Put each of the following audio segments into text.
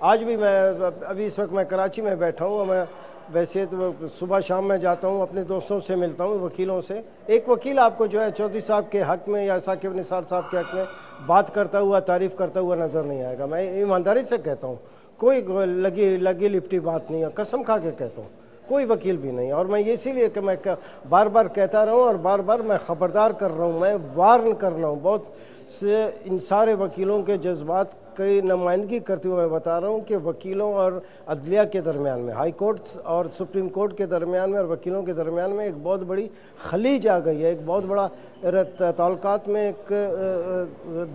آج بھی میں ابھی اس وقت میں کراچی میں بیٹھا ہوں. میں ویسے تو صبح شام میں جاتا ہوں, اپنے دوستوں سے ملتا ہوں, وکیلوں سے. ایک وکیل آپ کو جو ہے چودھری صاحب کے حق میں یا ثاقب نثار صاحب کے حق میں بات کرتا ہوا, تعریف کرتا ہوا نظر نہیں آئے گا. میں ایمانداری سے کہتا ہوں, کوئی لگی لپٹی بات نہیں ہے, قسم کھا کے کہتا ہوں, کوئی وکیل بھی نہیں. اور میں اسی لیے کہ میں بار بار کہتا رہا ہوں اور بار بار میں خبردار کر رہا ہوں, میں وارن کر رہا ہوں بہت سے ان سارے وکیلوں کے جذبات کی نمائندگی کرتے ہوئے میں بتا رہا ہوں کہ وکیلوں اور عدلیہ کے درمیان میں, ہائی کورٹ اور سپریم کورٹ کے درمیان میں اور وکیلوں کے درمیان میں ایک بہت بڑی خلیج آ گئی ہے, ایک بہت بڑا تعلقات میں ایک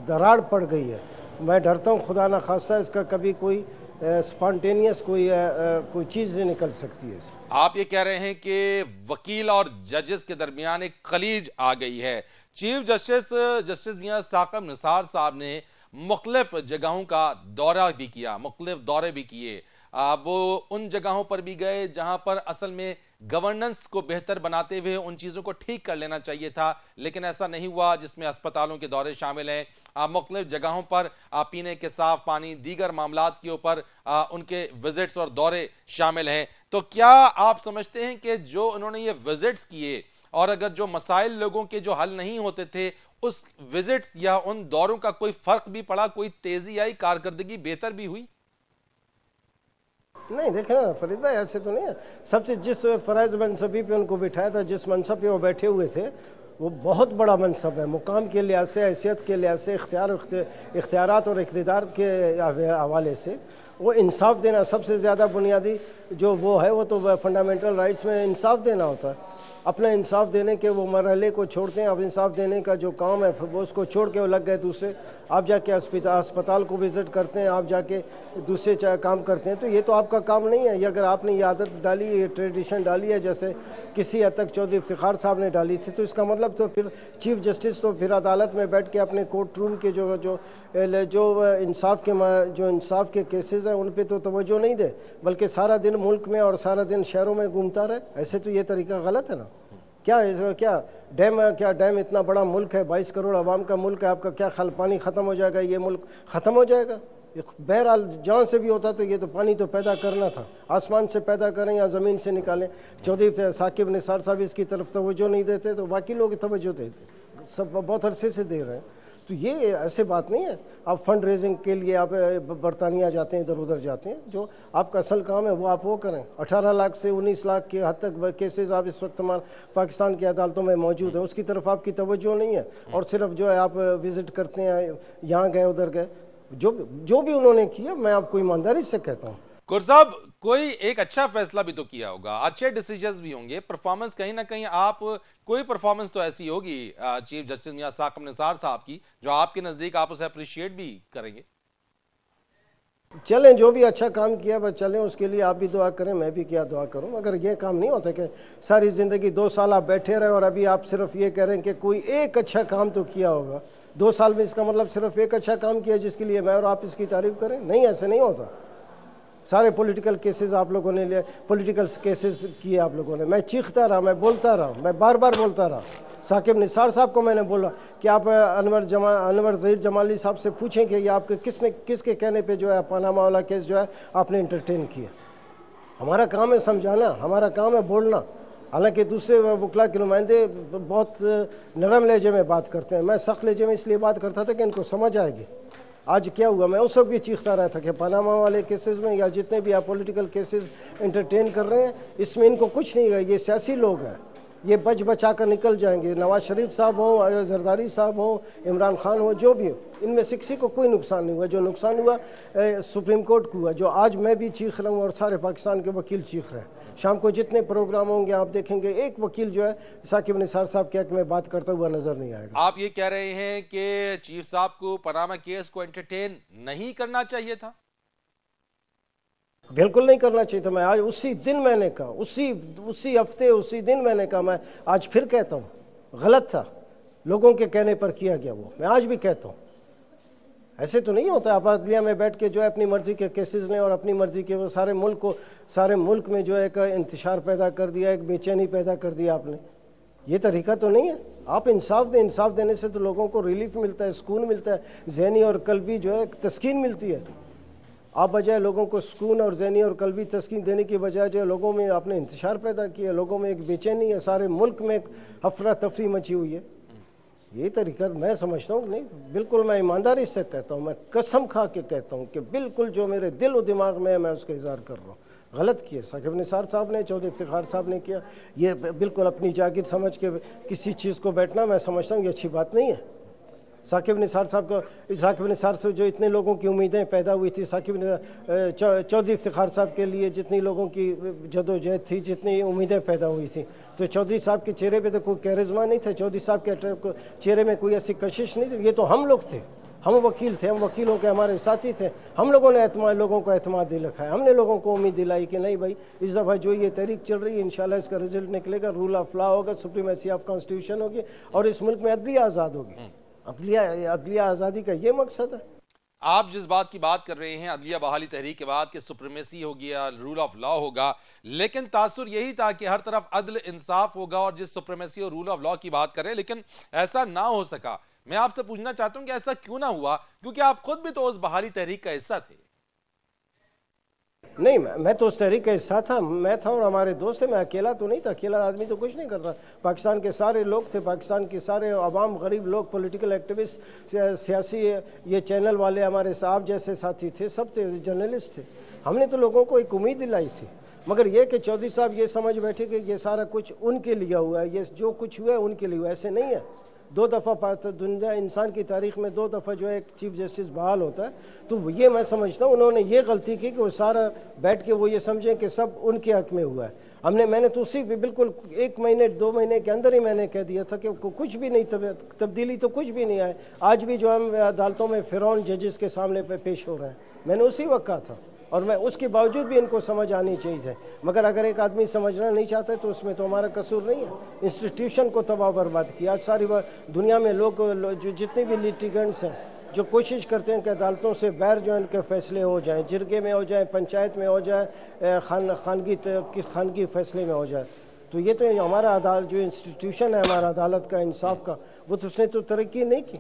دراڑ پڑ گئی ہے. میں ڈرتا ہوں خدا نخواستہ اس کا کبھی کوئی سپانٹینیس کوئی چیز نہیں نکل سکتی ہے. آپ یہ کہہ رہے ہیں کہ وکیل اور ججز کے درمیان ایک خلیج آ گئی ہے. چیف جسٹس میاں ثاقب نثار صاحب نے مختلف جگہوں کا دورہ بھی کیا, مختلف دورے بھی کیے. وہ ان جگہوں پر بھی گئے جہاں پر اصل میں گورننس کو بہتر بناتے ہوئے ان چیزوں کو ٹھیک کر لینا چاہیے تھا, لیکن ایسا نہیں ہوا, جس میں اسپتالوں کے دورے شامل ہیں. مختلف جگہوں پر پینے کے صاف پانی, دیگر معاملات کے اوپر ان کے وزٹس اور دورے شامل ہیں. تو کیا آپ سمجھتے ہیں کہ جو انہوں نے یہ وزٹس کیے اور اگر جو مسائل لوگوں کے جو حل نہیں ہوتے تھے اس وزٹس یا ان دوروں کا کوئی فرق بھی پڑا, کوئی تیزی آئی, کارکردگی بہتر بھی ہوئی؟ نہیں دیکھیں نا فرید بھائی, ایسے تو نہیں ہے. سب سے جس فرائض منصبی پہ ان کو بٹھایا تھا, جس منصب پہ وہ بیٹھے ہوئے تھے, وہ بہت بڑا منصب ہے. مقام کے لحاظ سے, حیثیت کے لحاظ سے, اختیارات اور اقتدار کے حوالے سے وہ انصاف دینا سب سے زیادہ بنیادی جو وہ ہے, وہ تو فنڈامنٹل رائٹس میں انصاف دینا ہوتا ہے. اپنا انصاف دینے کے وہ مرحلے کو چھوڑتے ہیں. اب انصاف دینے کا جو کام ہے وہ اس کو چھوڑ کے وہ لگ گئے دوسرے. آپ جا کے اسپتال کو وزٹ کرتے ہیں, آپ جا کے دوسرے کام کرتے ہیں. تو یہ تو آپ کا کام نہیں ہے. یہ اگر آپ نے یہ عادت ڈالی, یہ ٹریڈیشن ڈالی ہے جیسے کسی حد تک چودھری افتخار صاحب نے ڈالی تھی, تو اس کا مطلب تو پھر چیف جسٹس تو پھر عدالت میں بیٹھ کے اپنے کورٹ روم کے جو انصاف کے کیسز ہیں ان پہ تو توجہ نہیں دے, بلکہ سارا دن ملک میں اور سارا دن شہروں میں گھومتا رہے. ایسے تو یہ طریقہ غلط ہے نا. کیا ڈیم اتنا بڑا ملک ہے, 22 کروڑ عوام کا ملک ہے, آپ کا کیا خیال پانی ختم ہو جائے گا, یہ ملک ختم ہو جائے گا؟ بہرحال جہاں سے بھی ہوتا تو یہ تو پانی تو پیدا کرنا تھا, آسمان سے پیدا کریں یا زمین سے نکالیں. چودھری ثاقب نثار صاحب اس کی طرف توجہ نہیں دیتے, تو باقی لوگ توجہ دیتے, سب بہت عرصے سے دے رہے ہیں. تو یہ ایسے بات نہیں ہے. آپ فنڈ ریزنگ کے لیے آپ برطانیہ جاتے ہیں, ادھر ادھر جاتے ہیں, جو آپ کا اصل کام ہے وہ آپ وہ کریں. 18 لاکھ سے 19 لاکھ کے حد تک کیسز آپ اس وقت پاکستان کی عدالتوں میں موجود ہیں, اس کی طرف آپ کی توجہ نہیں ہے. اور صرف جو ہے آپ وزٹ کرتے ہیں, یہاں گئے ادھر گئے, جو بھی انہوں نے کیا, میں آپ کو ایمانداری سے کہتا ہوں. کور صاحب, کوئی ایک اچھا فیصلہ بھی تو کیا ہوگا, اچھے ڈیسیجنز بھی ہوں گے, پرفارمنس کہیں نہ کہیں آپ کوئی پرفارمنس تو ایسی ہوگی چیف جسٹس میاں ثاقب نثار صاحب کی جو آپ کے نزدیک آپ اسے اپریشیٹ بھی کریں گے. چلیں, جو بھی اچھا کام کیا بس چلیں, اس کے لیے آپ بھی دعا کریں, میں بھی کیا دعا کروں. مگر یہ کام نہیں ہوتا کہ ساری زندگی 2 سال آپ بیٹھے رہے اور ابھی آپ صرف یہ کہہ رہے ہیں کہ کوئی ایک اچھا کام تو کیا ہوگا. 2 سال میں اس کا مطلب صرف ایک اچھا کام کیا جس کے لیے میں اور آپ اس کی تعریف کریں؟ نہیں, ایسے نہیں ہوتا. سارے پولیٹیکل کیسز آپ لوگوں نے لے, پولیٹیکل کیسز کیے آپ لوگوں نے. میں چیختا رہا, میں بولتا رہا, میں بار بار بولتا رہا. ثاقب نثار صاحب کو میں نے بولا کہ آپ انور ظہیر جمالی صاحب سے پوچھیں کہ یہ آپ کے کس کے کہنے پہ جو ہے پاناما والا کیس جو ہے آپ نے انٹرٹین کیا. ہمارا کام ہے سمجھانا, ہمارا کام ہے بولنا. حالانکہ دوسرے وکلا کے نمائندے بہت نرم لہجے میں بات کرتے ہیں, میں سخت لہجے میں اس لیے بات کرتا تھا کہ ان کو سمجھ آئے گی. آج کیا ہوا, میں اس وقت بھی چیختا رہا تھا کہ پاناما والے کیسز میں یا جتنے بھی آپ پولیٹیکل کیسز انٹرٹین کر رہے ہیں, اس میں ان کو کچھ نہیں ہے. یہ سیاسی لوگ ہیں, یہ بچا کر نکل جائیں گے. نواز شریف صاحب ہوں, زرداری صاحب ہوں, عمران خان ہو, جو بھی ہو, ان میں سے کسی کو کوئی نقصان نہیں ہوا. جو نقصان ہوا سپریم کورٹ کو ہوا, جو آج میں بھی چیخ رہا ہوں اور سارے پاکستان کے وکیل چیخ رہے ہیں. شام کو جتنے پروگرام ہوں گے آپ دیکھیں گے ایک وکیل جو ہے ثاقب نثار صاحب کے حق میں بات کرتا ہوا نظر نہیں آئے گا. آپ یہ کہہ رہے ہیں کہ چیف صاحب کو پاناما کیس کو انٹرٹین نہیں کرنا چاہیے تھا؟ بالکل نہیں کرنا چاہیے تھا. میں آج اسی دن میں نے کہا, اسی ہفتے اسی دن میں نے کہا, میں آج پھر کہتا ہوں غلط تھا, لوگوں کے کہنے پر کیا گیا. وہ میں آج بھی کہتا ہوں. ایسے تو نہیں ہوتا آپ عدلیہ میں بیٹھ کے جو ہے اپنی مرضی کے کیسز لیں اور اپنی مرضی کے وہ سارے ملک میں جو ہے ایک انتشار پیدا کر دیا, ایک بے چینی پیدا کر دیا آپ نے. یہ طریقہ تو نہیں ہے. آپ انصاف دیں, انصاف دینے سے تو لوگوں کو ریلیف ملتا ہے, سکون ملتا ہے, ذہنی اور قلبی جو ہے تسکین ملتی ہے. آپ بجائے لوگوں کو سکون اور ذہنی اور قلبی تسکین دینے کی بجائے جو لوگوں میں آپ نے انتشار پیدا کیا، لوگوں میں ایک بے چینی ہے، سارے ملک میں ایک افراتفری مچی ہوئی ہے. یہ طریقہ میں سمجھتا ہوں نہیں، بالکل میں ایمانداری سے کہتا ہوں، میں قسم کھا کے کہتا ہوں کہ بالکل جو میرے دل و دماغ میں ہے میں اس کا اظہار کر رہا ہوں. غلط کیا ثاقب نثار صاحب نے، چودھری افتخار صاحب نے کیا. یہ بالکل اپنی جاگیر سمجھ کے کسی چیز کو بیٹھنا، میں سمجھتا ہوں یہ اچھی بات نہیں ہے. ثاقب نثار صاحب کو، ثاقب نثار سے جو اتنے لوگوں کی امیدیں پیدا ہوئی تھی، چودھری افتخار صاحب کے لیے جتنی لوگوں کی جدوجہد تھی، جتنی امیدیں پیدا ہوئی تھیں، تو چودھری صاحب کے چہرے پہ تو کوئی کیرزما نہیں تھا، چودھری صاحب کے چہرے میں کوئی ایسی کشش نہیں تھی. یہ تو ہم لوگ تھے، ہم وکیل تھے، ہم وکیلوں کے ہمارے ساتھی تھے. ہم لوگوں نے لوگوں کو اعتماد دلایا، ہم نے لوگوں کو امید دلائی کہ نہیں بھائی اس دفعہ جو یہ تحریک چل رہی ہے انشاءاللہ اس کا رزلٹ نکلے گا، رول آف لا ہوگا، سپریمیسی آف کانسٹیٹیوشن ہوگی اور اس ملک میں عدلیہ آزاد ہوگی. عدلیہ آزادی کا یہ مقصد ہے. آپ جس بات کی بات کر رہے ہیں عدلیہ بحالی تحریک کے بعد کہ سپریمیسی ہوگی یا رول آف لا ہوگا، لیکن تاثر یہی تھا کہ ہر طرف عدل انصاف ہوگا اور جس سپریمیسی اور رول آف لا کی بات کریں، لیکن ایسا نہ ہو سکا. میں آپ سے پوچھنا چاہتا ہوں کہ ایسا کیوں نہ ہوا، کیونکہ آپ خود بھی تو اس بحالی تحریک کا حصہ تھے. نہیں، میں تو اس تحریک کا حصہ تھا، میں تھا اور ہمارے دوست تھے، میں اکیلا تو نہیں تھا. اکیلا آدمی تو کچھ نہیں کرتا. پاکستان کے سارے لوگ تھے، پاکستان کے سارے عوام، غریب لوگ، پولیٹیکل ایکٹیوسٹ، سیاسی یہ چینل والے ہمارے صاحب جیسے ساتھی تھے، سب تھے، جرنلسٹ تھے. ہم نے تو لوگوں کو ایک امید دلائی تھی. مگر یہ کہ چودھری صاحب یہ سمجھ بیٹھے کہ یہ سارا کچھ ان کے لیے ہوا ہے، یہ جو کچھ ہوا ہے ان کے لیے ہوا. ایسے نہیں ہے. 2 دفعہ دنیا انسان کی تاریخ میں 2 دفعہ جو ہے ایک چیف جسٹس بحال ہوتا ہے. تو یہ میں سمجھتا ہوں انہوں نے یہ غلطی کی کہ وہ سارا بیٹھ کے وہ یہ سمجھیں کہ سب ان کے حق میں ہوا ہے. میں نے تو اسی بالکل 1 مہینے 2 مہینے کے اندر ہی میں نے کہہ دیا تھا کہ کچھ بھی نہیں، تبدیلی تو کچھ بھی نہیں آئے. آج بھی جو ہم عدالتوں میں فرعون ججز کے سامنے پہ پیش ہو رہے ہیں، میں نے اسی وقت کہا تھا اور میں اس کے باوجود بھی ان کو سمجھ آنی چاہیے تھے. مگر اگر ایک آدمی سمجھنا نہیں چاہتا ہے تو اس میں تو ہمارا قصور نہیں ہے. انسٹیٹیوشن کو تباہ برباد کیا. آج ساری دنیا میں لوگ جو جتنے بھی لیٹیگنٹس ہیں جو کوشش کرتے ہیں کہ عدالتوں سے باہر جو ان کے فیصلے ہو جائیں، جرگے میں ہو جائیں، پنچایت میں ہو جائے، خانگی فیصلے میں ہو جائے، تو یہ تو ہمارا عدالت جو انسٹیٹیوشن ہے ہمارا عدالت کا، انصاف کا، وہ تو اس نے تو ترقی نہیں کی.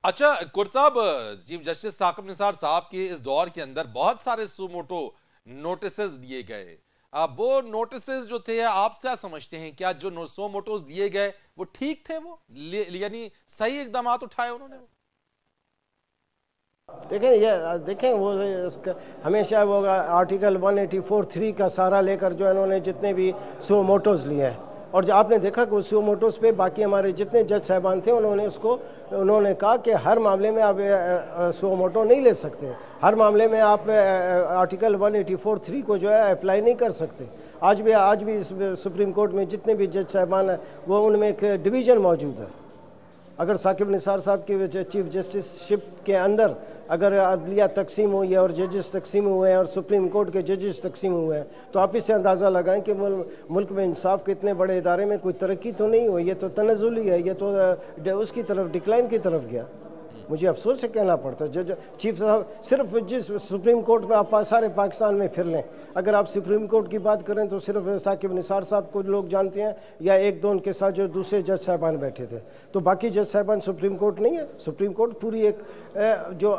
اچھا کور صاحب، چیف جسٹس ثاقب نثار صاحب کے اس دور کے اندر بہت سارے سو موٹو نوٹسز دیے گئے. اب وہ نوٹسز جو تھے آپ کیا سمجھتے ہیں، کیا جو سو موٹوز دیے گئے وہ ٹھیک تھے، وہ یعنی صحیح اقدامات اٹھائے انہوں نے؟ دیکھیں وہ ہمیشہ وہ آرٹیکل 184(3) کا سہارا لے کر جو انہوں نے جتنے بھی سو موٹوز لیے ہیں، اور جو آپ نے دیکھا کہ سو موٹوز پہ باقی ہمارے جتنے جج صاحبان تھے انہوں نے کہا کہ ہر معاملے میں آپ سو موٹو نہیں لے سکتے، ہر معاملے میں آپ آرٹیکل 184(3) کو جو ہے اپلائی نہیں کر سکتے. آج بھی سپریم کورٹ میں جتنے بھی جج صاحبان ہیں وہ ان میں ایک ڈویژن موجود ہے. اگر ثاقب نثار صاحب کی چیف جسٹس شپ کے اندر اگر عدلیہ تقسیم ہوئی ہے اور ججز تقسیم ہوئے ہیں اور سپریم کورٹ کے ججز تقسیم ہوئے ہیں، تو آپ اس سے اندازہ لگائیں کہ ملک میں انصاف کے اتنے بڑے ادارے میں کوئی ترقی تو نہیں ہوئی. یہ تو تنزلی ہے، یہ تو اس کی طرف ڈکلائن کی طرف گیا. مجھے افسوس سے کہنا پڑتا ہے چیف صاحب صرف جس سپریم کورٹ میں آپ سارے پاکستان میں پھر لیں، اگر آپ سپریم کورٹ کی بات کریں تو صرف ثاقب نثار صاحب کو لوگ جانتے ہیں یا 1-2 ان کے ساتھ جو دوسرے جج صاحبان بیٹھے تھے، تو باقی جج صاحبان سپریم کورٹ نہیں ہے. سپریم کورٹ پوری ایک جو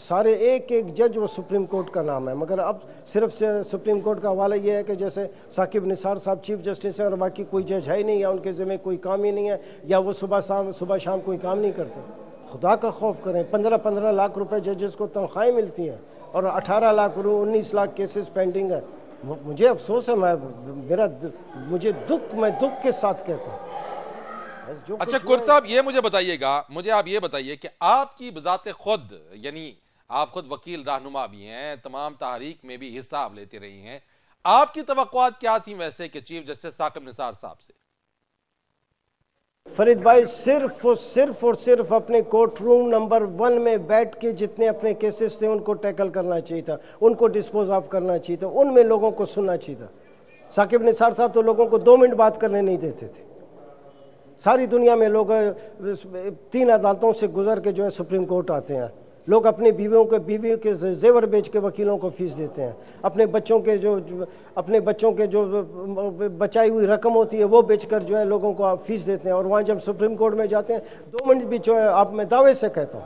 سارے ایک جج وہ سپریم کورٹ کا نام ہے. مگر اب صرف سپریم کورٹ کا حوالہ یہ ہے کہ جیسے ثاقب نثار صاحب چیف جسٹس ہیں اور باقی کوئی جج ہے ہی نہیں، یا ان کے ذمہ کوئی کام ہی نہیں ہے، یا وہ صبح شام کوئی کام نہیں کرتے. خدا کا خوف کریں. 15 لاکھ روپے ججز کو تنخواہیں ملتی ہیں اور 18 لاکھ 19 لاکھ کیسز پینڈنگ ہے. مجھے افسوس ہے، میں دکھ کے ساتھ کہتا ہوں. اچھا کور صاحب مجھے آپ یہ بتائیے کہ آپ کی بذات خود، یعنی آپ خود وکیل رہنما بھی ہیں، تمام تحریک میں بھی حصہ آپ لیتے رہی ہیں، آپ کی توقعات کیا تھیں ویسے کہ چیف جسٹس ثاقب نثار صاحب سے؟ فرید بھائی صرف اور صرف اپنے کورٹ روم نمبر 1 میں بیٹھ کے جتنے اپنے کیسز تھے ان کو ٹیکل کرنا چاہیے تھا، ان کو ڈسپوز آف کرنا چاہیے تھا، ان میں لوگوں کو سننا چاہیے تھا. ثاقب نثار صاحب تو لوگوں کو 2 منٹ بات کرنے نہیں دیتے تھے. ساری دنیا میں لوگ 3 عدالتوں سے گزر کے جو ہے سپریم کورٹ آتے ہیں. لوگ اپنی بیویوں کے زیور بیچ کے وکیلوں کو فیس دیتے ہیں. اپنے بچوں کے جو بچائی ہوئی رقم ہوتی ہے وہ بیچ کر جو ہے لوگوں کو فیس دیتے ہیں. اور وہاں جب سپریم کورٹ میں جاتے ہیں 2 منٹ بھی جو ہے میں دعوے سے کہتا ہوں